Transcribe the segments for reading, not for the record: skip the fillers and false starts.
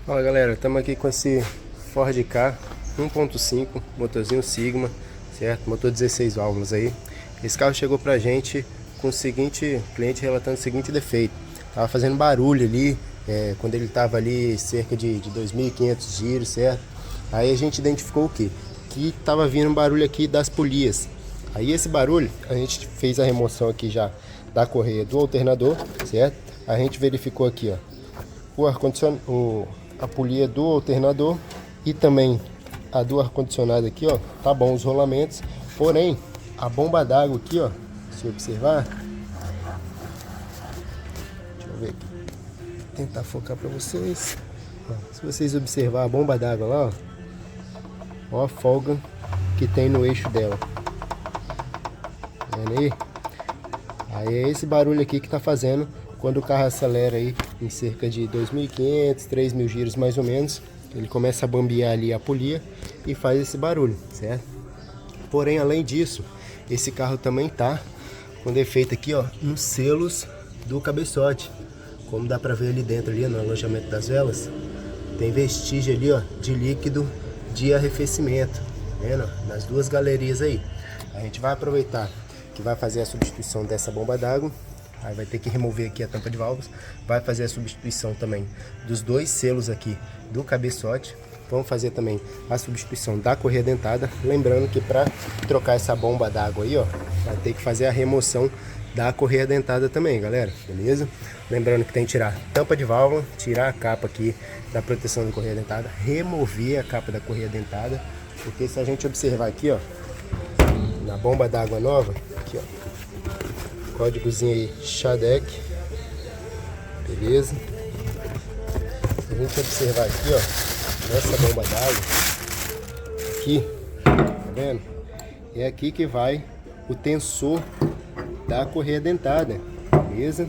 Fala galera, estamos aqui com esse Ford Ka 1.5, motorzinho Sigma, certo? Motor 16 válvulas aí. Esse carro chegou pra gente com o seguinte, cliente relatando o seguinte defeito: tava fazendo barulho ali, quando ele tava ali cerca de 2.500 giros, certo? Aí a gente identificou o que? Que tava vindo um barulho aqui das polias. Aí esse barulho, a gente fez a remoção aqui já da correia do alternador, certo? A gente verificou aqui, ó, o ar-condicionado, a polia do alternador e também a do ar-condicionado aqui, ó, tá bom os rolamentos, porém a bomba d'água aqui, ó, se observar, deixa eu ver aqui, tentar focar para vocês, se vocês observar a bomba d'água lá, ó a folga que tem no eixo dela, tá vendo aí? Aí é esse barulho aqui que tá fazendo quando o carro acelera aí em cerca de 2.500, 3.000 giros mais ou menos. Ele começa a bambear ali a polia e faz esse barulho, certo? Porém, além disso, esse carro também tá com defeito aqui, ó, nos selos do cabeçote. Como dá pra ver ali dentro, ali no alojamento das velas, tem vestígio ali, ó, de líquido de arrefecimento, tá vendo? Nas duas galerias aí. A gente vai aproveitar que vai fazer a substituição dessa bomba d'água. Aí vai ter que remover aqui a tampa de válvulas. Vai fazer a substituição também dos dois selos aqui do cabeçote. Vamos fazer também a substituição da correia dentada. Lembrando que para trocar essa bomba d'água aí, ó, vai ter que fazer a remoção da correia dentada também, galera. Beleza? Lembrando que tem que tirar a tampa de válvula, tirar a capa aqui da proteção da correia dentada, remover a capa da correia dentada. Porque se a gente observar aqui, ó, na bomba d'água nova, aqui, ó, códigozinho aí, Shadec, beleza? Se a gente observar aqui, ó, nessa bomba d'água, aqui, tá vendo? É aqui que vai o tensor da correia dentada, beleza? É,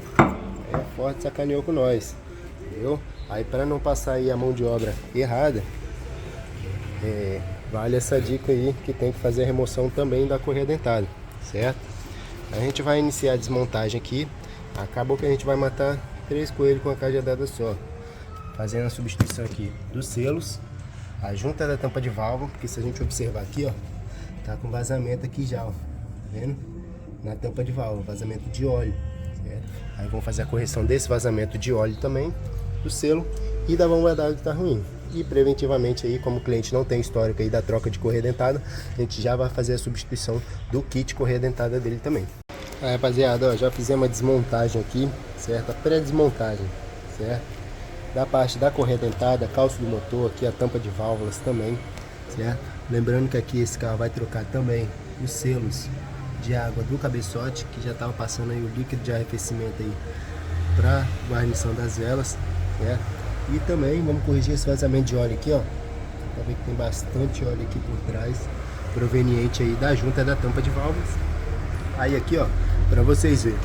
Ford sacaneou com nós, entendeu? Aí para não passar aí a mão de obra errada, vale essa dica aí que tem que fazer a remoção também da correia dentada, certo? A gente vai iniciar a desmontagem aqui. Acabou que a gente vai matar 3 coelhos com a cajadada só. Fazendo a substituição aqui dos selos, a junta da tampa de válvula, porque se a gente observar aqui, ó, tá com vazamento aqui já, ó, tá vendo? Na tampa de válvula, vazamento de óleo, certo? Aí vamos fazer a correção desse vazamento de óleo também, do selo e da bomba d'água que tá ruim. E preventivamente aí, como o cliente não tem histórico aí da troca de correia dentada, a gente já vai fazer a substituição do kit correia dentada dele também. Aí, rapaziada, ó, já fizemos a desmontagem aqui, certo? A pré-desmontagem, certo? Da parte da correia dentada, calço do motor, aqui a tampa de válvulas também, certo? Lembrando que aqui esse carro vai trocar também os selos de água do cabeçote, que já estava passando aí o líquido de arrefecimento aí para guarnição das velas, certo? E também vamos corrigir esse vazamento de óleo aqui, ó, para ver que tem bastante óleo aqui por trás, proveniente aí da junta da tampa de válvulas. Aí aqui, ó, para vocês verem,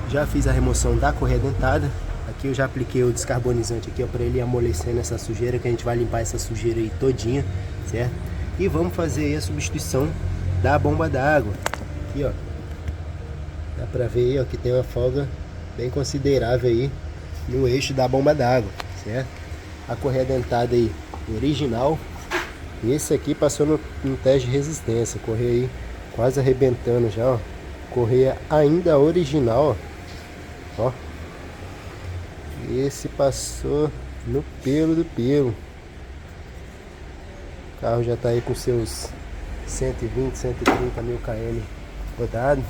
já fiz a remoção da correia dentada. Aqui eu já apliquei o descarbonizante aqui, ó, para ele amolecendo essa sujeira, que a gente vai limpar essa sujeira aí todinha, certo? E vamos fazer aí a substituição da bomba d'água. Aqui, ó, dá para ver aí, ó, que tem uma folga bem considerável aí no eixo da bomba d'água, certo? A correia dentada aí original, e esse aqui passou no teste de resistência, correia aí quase arrebentando já, ó. Correia ainda original, ó. Esse passou no pelo do pelo. O carro já tá aí com seus 120, 130 mil km rodado.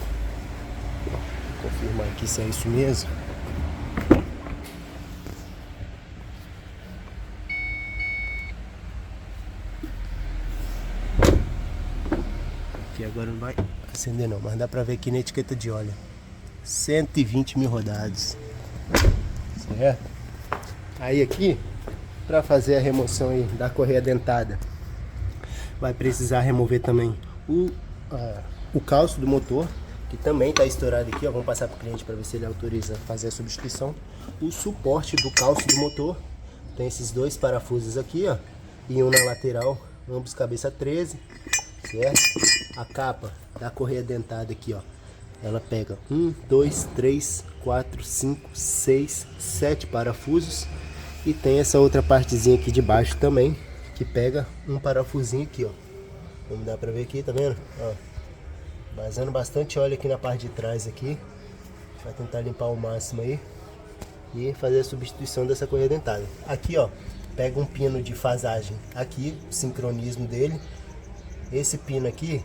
Vou confirmar aqui se é isso mesmo. Aqui agora não vai acender não, mas dá pra ver aqui na etiqueta de óleo, 120 mil rodados, certo? Aí aqui, para fazer a remoção aí da correia dentada, vai precisar remover também o calço do motor, que também tá estourado aqui, ó. Vamos passar pro cliente para ver se ele autoriza fazer a substituição. O suporte do calço do motor, tem esses dois parafusos aqui, ó, e um na lateral, ambos cabeça 13, certo? A capa da correia dentada aqui, ó, ela pega 1, 2, 3, 4, 5, 6, 7 parafusos E tem essa outra partezinha aqui de baixo também, que pega um parafusinho aqui, ó. Vamos dar pra ver aqui, tá vendo? Ó, vazando bastante óleo aqui na parte de trás aqui. Vai tentar limpar o máximo aí e fazer a substituição dessa correia dentada. Aqui, ó, pega um pino de fasagem aqui, o sincronismo dele. Esse pino aqui,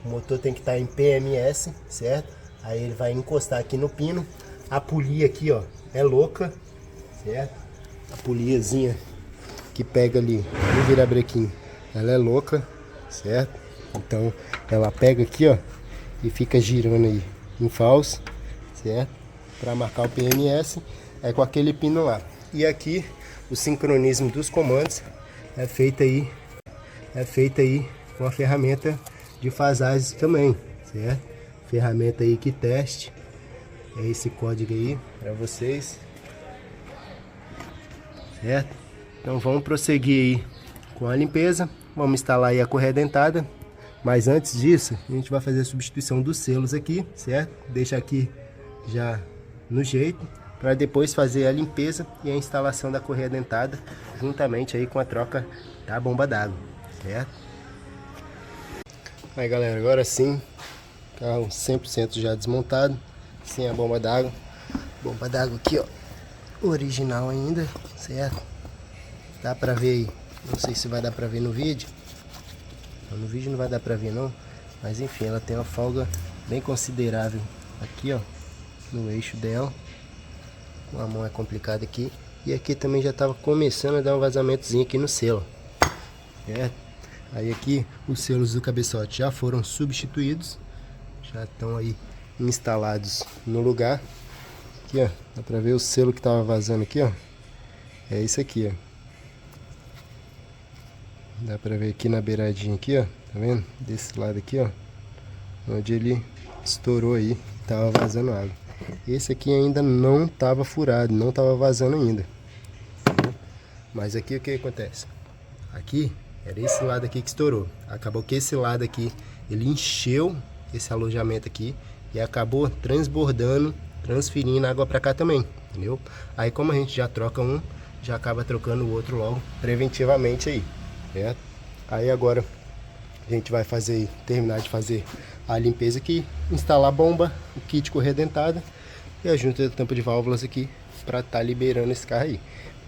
o motor tem que estar em PMS, certo? Aí ele vai encostar aqui no pino. A polia aqui, ó, é louca, certo? A poliazinha que pega ali no virabrequim, ela é louca, certo? Então ela pega aqui, ó, e fica girando aí em falso, certo? Para marcar o PMS, é com aquele pino lá. E aqui o sincronismo dos comandos é feito aí com a ferramenta de fasagem também, certo? Ferramenta aí que teste. É esse código aí para vocês, certo? Então vamos prosseguir aí com a limpeza. Vamos instalar aí a correia dentada. Mas antes disso, a gente vai fazer a substituição dos selos aqui, certo? Deixa aqui já no jeito, para depois fazer a limpeza e a instalação da correia dentada, juntamente aí com a troca da bomba d'água, certo? Aí galera, agora sim, carro 100% já desmontado, sem a bomba d'água. Bomba d'água aqui, ó, original ainda, certo? Dá pra ver aí, não sei se vai dar pra ver no vídeo. No vídeo não vai dar pra ver não, mas enfim, ela tem uma folga bem considerável aqui, ó, no eixo dela. Com a mão é complicado aqui. E aqui também já tava começando a dar um vazamentozinho aqui no selo, certo? Aí aqui os selos do cabeçote já foram substituídos, já estão aí instalados no lugar. Aqui, ó, dá pra ver o selo que tava vazando aqui, ó. É isso aqui, ó. Dá pra ver aqui na beiradinha aqui, ó. Tá vendo? Desse lado aqui, ó. Onde ele estourou aí, tava vazando água. Esse aqui ainda não tava furado, não tava vazando ainda. Mas aqui o que acontece? Aqui era esse lado aqui que estourou. Acabou que esse lado aqui, ele encheu esse alojamento aqui e acabou transbordando, transferindo água pra cá também, entendeu? Aí como a gente já troca um, já acaba trocando o outro logo preventivamente aí, certo? Aí agora a gente vai fazer, terminar de fazer a limpeza aqui, instalar a bomba, o kit correia dentada e a junta da tampa de válvulas aqui para estar liberando esse carro aí,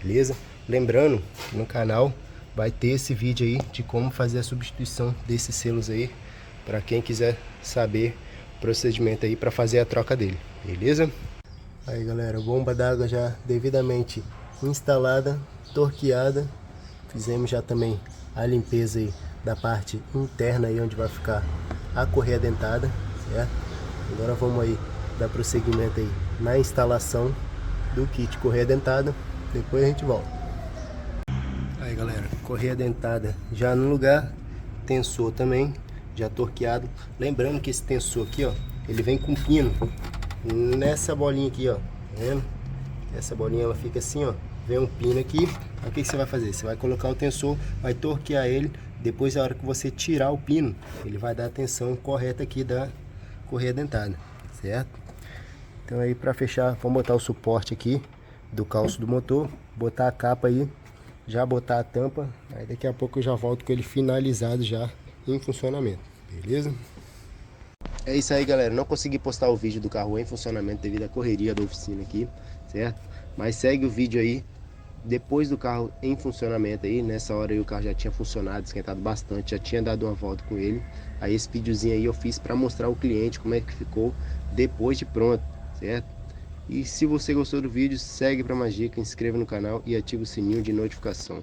beleza? Lembrando que no canal vai ter esse vídeo aí de como fazer a substituição desses selos aí, para quem quiser saber o procedimento aí para fazer a troca dele, beleza? Aí galera, bomba d'água já devidamente instalada, torqueada. Fizemos já também a limpeza aí da parte interna aí onde vai ficar a correia dentada, certo? Agora vamos aí dar prosseguimento aí na instalação do kit correia dentada, depois a gente volta. Aí galera, correia dentada já no lugar, tensor também já torqueado. Lembrando que esse tensor aqui, ó, ele vem com pino nessa bolinha aqui, ó, tá vendo? Essa bolinha ela fica assim, ó, vem um pino aqui. Aí o que você vai fazer? Você vai colocar o tensor, vai torquear ele. Depois, a hora que você tirar o pino, ele vai dar a tensão correta aqui da correia dentada, certo? Então aí para fechar, vamos botar o suporte aqui do calço do motor, botar a capa aí, já botar a tampa. Aí daqui a pouco eu já volto com ele finalizado já em funcionamento, beleza? É isso aí galera, não consegui postar o vídeo do carro em funcionamento devido à correria da oficina aqui, certo? Mas segue o vídeo aí depois do carro em funcionamento aí. Nessa hora aí o carro já tinha funcionado, esquentado bastante, já tinha dado uma volta com ele. Aí esse videozinho aí eu fiz para mostrar ao cliente como é que ficou depois de pronto, certo? E se você gostou do vídeo, segue para mais dicas, inscreva no canal e ativa o sininho de notificação.